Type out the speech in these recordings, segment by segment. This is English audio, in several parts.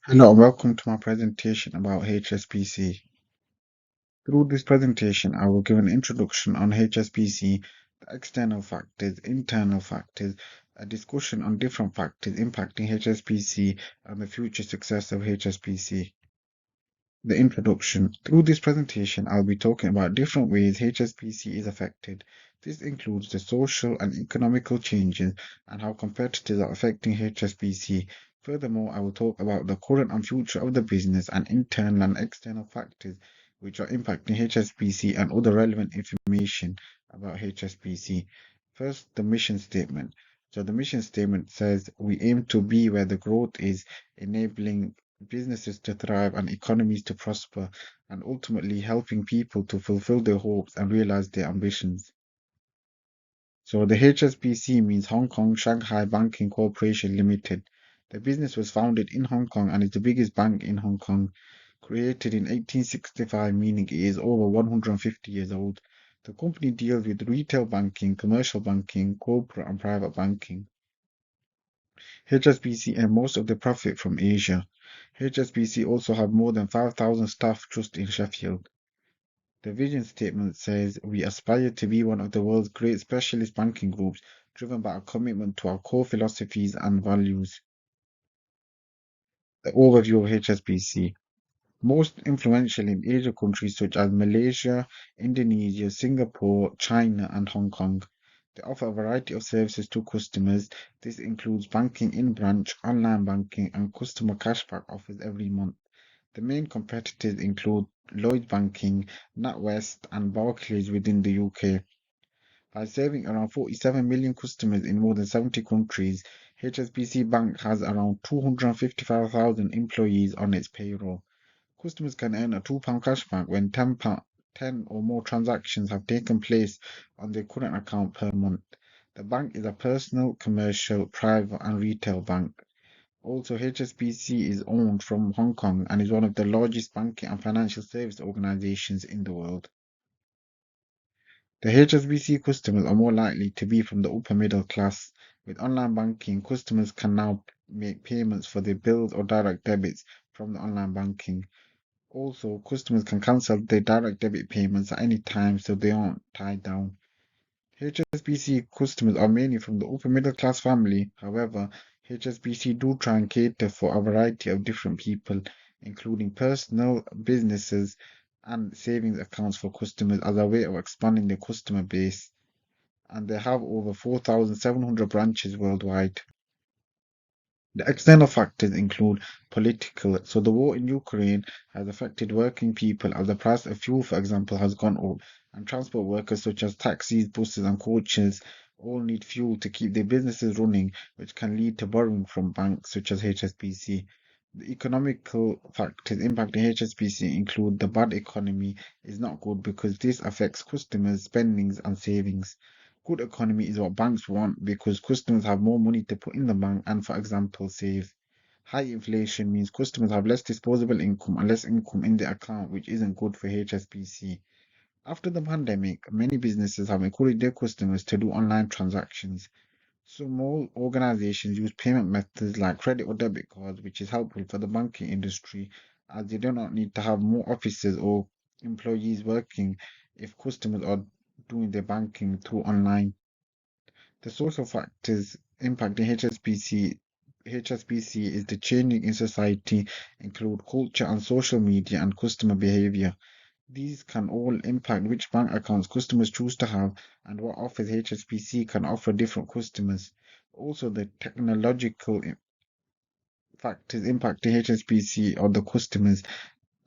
Hello and welcome to my presentation about HSBC. Through this presentation, I will give an introduction on HSBC, the external factors, internal factors, a discussion on different factors impacting HSBC and the future success of HSBC. The introduction. Through this presentation, I'll be talking about different ways HSBC is affected. This includes the social and economical changes and how competitors are affecting HSBC. Furthermore, I will talk about the current and future of the business and internal and external factors which are impacting HSBC and other relevant information about HSBC. First, the mission statement. So the mission statement says we aim to be where the growth is, enabling businesses to thrive and economies to prosper, and ultimately helping people to fulfill their hopes and realize their ambitions. So the HSBC means Hong Kong Shanghai Banking Corporation Limited. The business was founded in Hong Kong and is the biggest bank in Hong Kong. Created in 1865, meaning it is over 150 years old. The company deals with retail banking, commercial banking, corporate and private banking. HSBC earn most of the profit from Asia. HSBC also have more than 5,000 staff just in Sheffield. The vision statement says, we aspire to be one of the world's great specialist banking groups, driven by a commitment to our core philosophies and values. The overview of HSBC. Most influential in Asia countries such as Malaysia, Indonesia, Singapore, China, and Hong Kong. They offer a variety of services to customers. This includes banking in branch, online banking, and customer cashback offers every month. The main competitors include Lloyds Banking, NatWest, and Barclays within the UK. By serving around 47 million customers in more than 70 countries, HSBC Bank has around 255,000 employees on its payroll. Customers can earn a £2 cashback when 10 or more transactions have taken place on their current account per month. The bank is a personal, commercial, private, and retail bank. Also, HSBC is owned from Hong Kong and is one of the largest banking and financial service organizations in the world. The HSBC customers are more likely to be from the upper middle class. With online banking, customers can now make payments for their bills or direct debits from the online banking. Also, customers can cancel their direct debit payments at any time so they aren't tied down. HSBC customers are mainly from the upper middle class family. However, HSBC do try and cater for a variety of different people, including personal, businesses, and savings accounts for customers as a way of expanding their customer base. And they have over 4,700 branches worldwide. The external factors include political, so the war in Ukraine has affected working people as the price of fuel, for example, has gone up, and transport workers such as taxis, buses, and coaches all need fuel to keep their businesses running, which can lead to borrowing from banks such as HSBC. The economical factors impacting HSBC include the bad economy is not good because this affects customers' spendings and savings. Good economy is what banks want because customers have more money to put in the bank and, for example, save. High inflation means customers have less disposable income and less income in their account, which isn't good for HSBC. After the pandemic, many businesses have encouraged their customers to do online transactions. Small organizations use payment methods like credit or debit cards, which is helpful for the banking industry as they do not need to have more offices or employees working if customers are doing their banking through online. The social factors impacting HSBC is the changing in society, include culture and social media and customer behavior. These can all impact which bank accounts customers choose to have and what offers HSBC can offer different customers. Also, the technological factors impacting HSBC are the customers.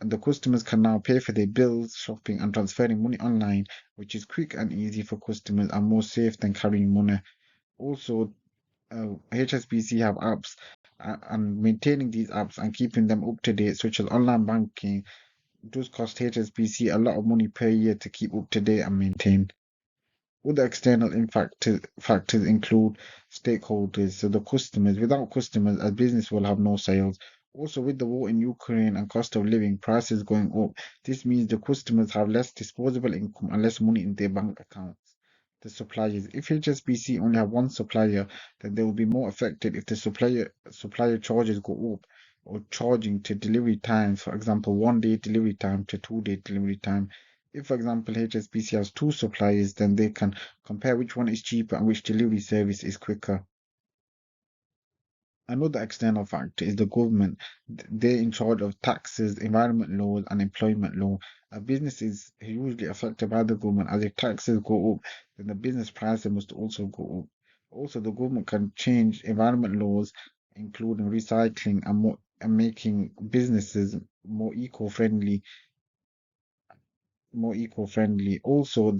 And the customers can now pay for their bills, shopping, and transferring money online, which is quick and easy for customers and more safe than carrying money. Also, HSBC have apps, and maintaining these apps and keeping them up to date, such as online banking, does cost HSBC a lot of money per year to keep up to date and maintain. Other external factors include stakeholders, so the customers. Without customers, a business will have no sales. Also, with the war in Ukraine and cost of living prices going up, this means the customers have less disposable income and less money in their bank accounts. The suppliers. If HSBC only have one supplier, then they will be more affected if the supplier charges go up. or charging to delivery times, for example, 1 day delivery time to 2 day delivery time. If, for example, HSBC has two suppliers, then they can compare which one is cheaper and which delivery service is quicker. Another external factor is the government. They're in charge of taxes, environment laws, and employment law. A business is usually affected by the government, as if taxes go up, then the business prices must also go up. Also, the government can change environment laws, including recycling and making businesses more eco-friendly. Also,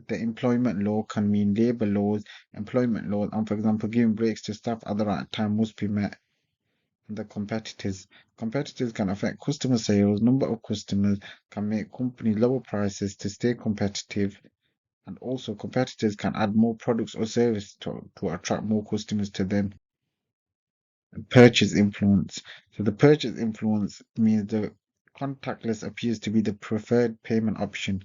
the employment law can mean labor laws, employment laws, and, for example, giving breaks to staff at the right time must be met. The competitors. Competitors can affect customer sales. Number of customers can make companies lower prices to stay competitive. And also, competitors can add more products or services to attract more customers to them. Purchase influence. So the purchase influence means the contactless appears to be the preferred payment option.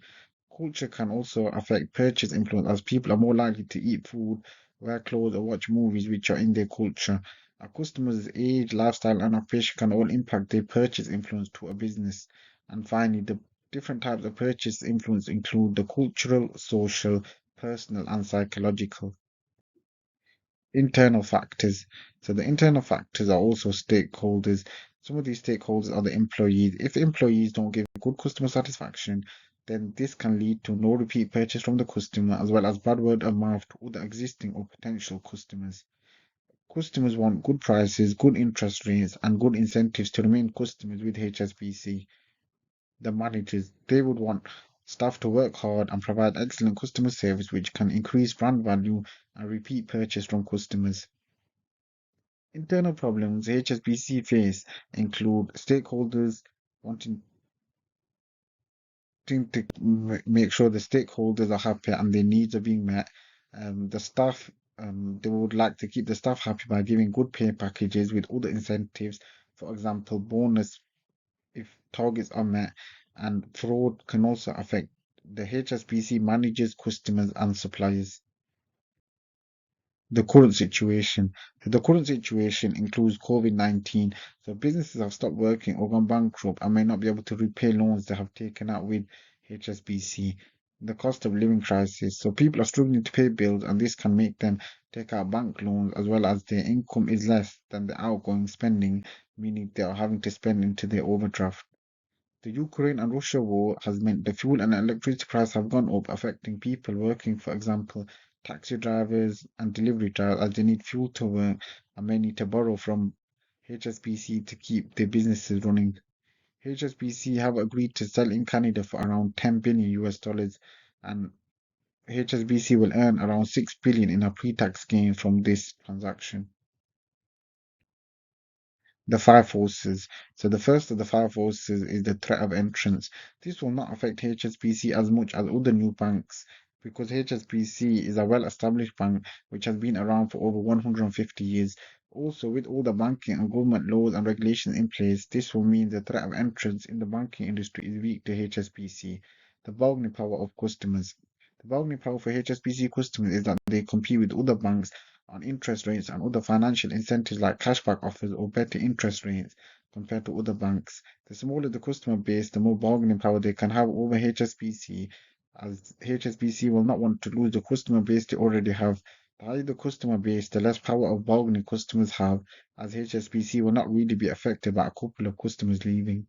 Culture can also affect purchase influence, as people are more likely to eat food, wear clothes, or watch movies which are in their culture. A customer's age, lifestyle, and occupation can all impact their purchase influence to a business. And finally, the different types of purchase influence include the cultural, social, personal, and psychological. Internal factors. So the internal factors are also stakeholders. Some of these stakeholders are the employees. If the employees don't give good customer satisfaction, then this can lead to no repeat purchase from the customer, as well as bad word of mouth to other existing or potential customers. Customers want good prices, good interest rates, and good incentives to remain customers with HSBC. The managers, they would want staff to work hard and provide excellent customer service, which can increase brand value and repeat purchase from customers. Internal problems HSBC face include stakeholders wanting to make sure the stakeholders are happy and their needs are being met. The staff, they would like to keep the staff happy by giving good pay packages with other incentives, for example, bonus if targets are met, and fraud can also affect the HSBC managers, customers, and suppliers. The current situation. The current situation includes COVID-19, so businesses have stopped working or gone bankrupt and may not be able to repay loans they have taken out with HSBC. The cost of living crisis, so people are struggling to pay bills, and this can make them take out bank loans, as well as their income is less than the outgoing spending, meaning they are having to spend into their overdraft. The Ukraine and Russia war has meant the fuel and electricity prices have gone up, affecting people working, for example, taxi drivers and delivery drivers, as they need fuel to work and may need to borrow from HSBC to keep their businesses running. HSBC have agreed to sell in Canada for around 10 billion US dollars, and HSBC will earn around 6 billion in a pre-tax gain from this transaction. The five forces. So the first of the five forces is the threat of entrance. This will not affect HSBC as much as other new banks, because HSBC is a well-established bank which has been around for over 150 years. Also, with all the banking and government laws and regulations in place, this will mean the threat of entrance in the banking industry is weak to HSBC. The bargaining power of customers. The bargaining power for HSBC customers is that they compete with other banks on interest rates and other financial incentives like cashback offers or better interest rates compared to other banks. The smaller the customer base, the more bargaining power they can have over HSBC, as HSBC will not want to lose the customer base they already have. The higher the customer base, the less power of bargaining customers have, as HSBC will not really be affected by a couple of customers leaving.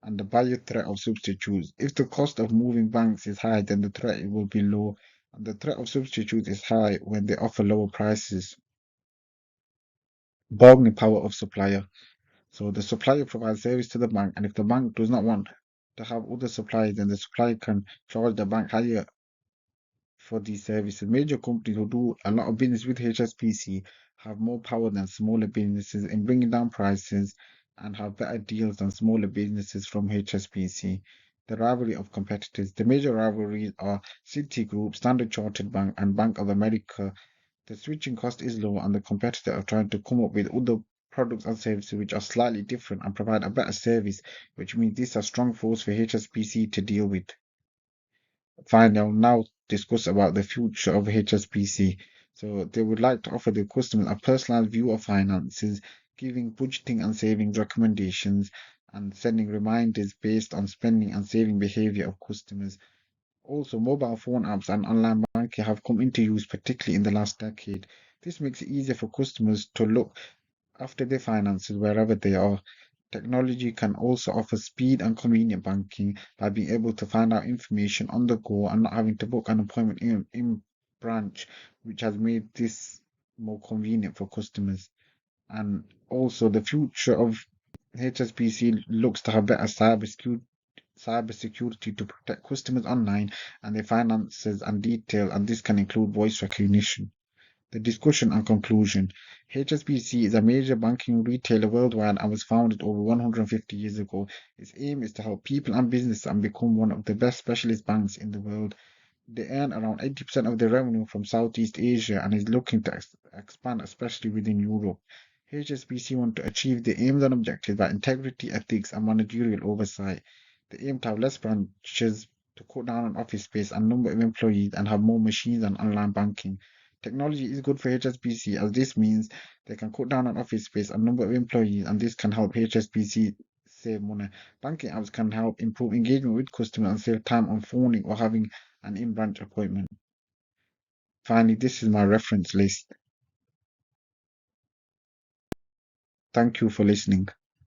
And the buyer threat of substitutes. If the cost of moving banks is high, then the threat will be low. And the threat of substitutes is high when they offer lower prices. Bargaining power of supplier. So the supplier provides service to the bank, and if the bank does not want to have other suppliers, then the supplier can charge the bank higher for these services. Major companies who do a lot of business with HSBC have more power than smaller businesses in bringing down prices and have better deals than smaller businesses from HSBC. The rivalry of competitors. The major rivalries are Citigroup, Standard Chartered Bank, and Bank of America. The switching cost is low, and the competitors are trying to come up with other products and services which are slightly different and provide a better service, which means this is a strong force for HSBC to deal with. Finally, I'll now discuss about the future of HSBC. So they would like to offer their customers a personalized view of finances. giving budgeting and savings recommendations, and sending reminders based on spending and saving behavior of customers. Also, mobile phone apps and online banking have come into use, particularly in the last decade. This makes it easier for customers to look after their finances wherever they are. Technology can also offer speed and convenient banking by being able to find out information on the go and not having to book an appointment in branch, which has made this more convenient for customers. And also, the future of HSBC looks to have better cybersecurity to protect customers online and their finances and detail, and this can include voice recognition. The discussion and conclusion. HSBC is a major banking retailer worldwide and was founded over 150 years ago. Its aim is to help people and businesses and become one of the best specialist banks in the world. They earn around 80% of their revenue from Southeast Asia and is looking to expand, especially within Europe. HSBC want to achieve their aims and objectives by integrity, ethics, and managerial oversight. They aim to have less branches, to cut down on office space and number of employees, and have more machines and online banking. Technology is good for HSBC as this means they can cut down on office space and number of employees, and this can help HSBC save money. Banking apps can help improve engagement with customers and save time on phoning or having an in-branch appointment. Finally, this is my reference list. Thank you for listening.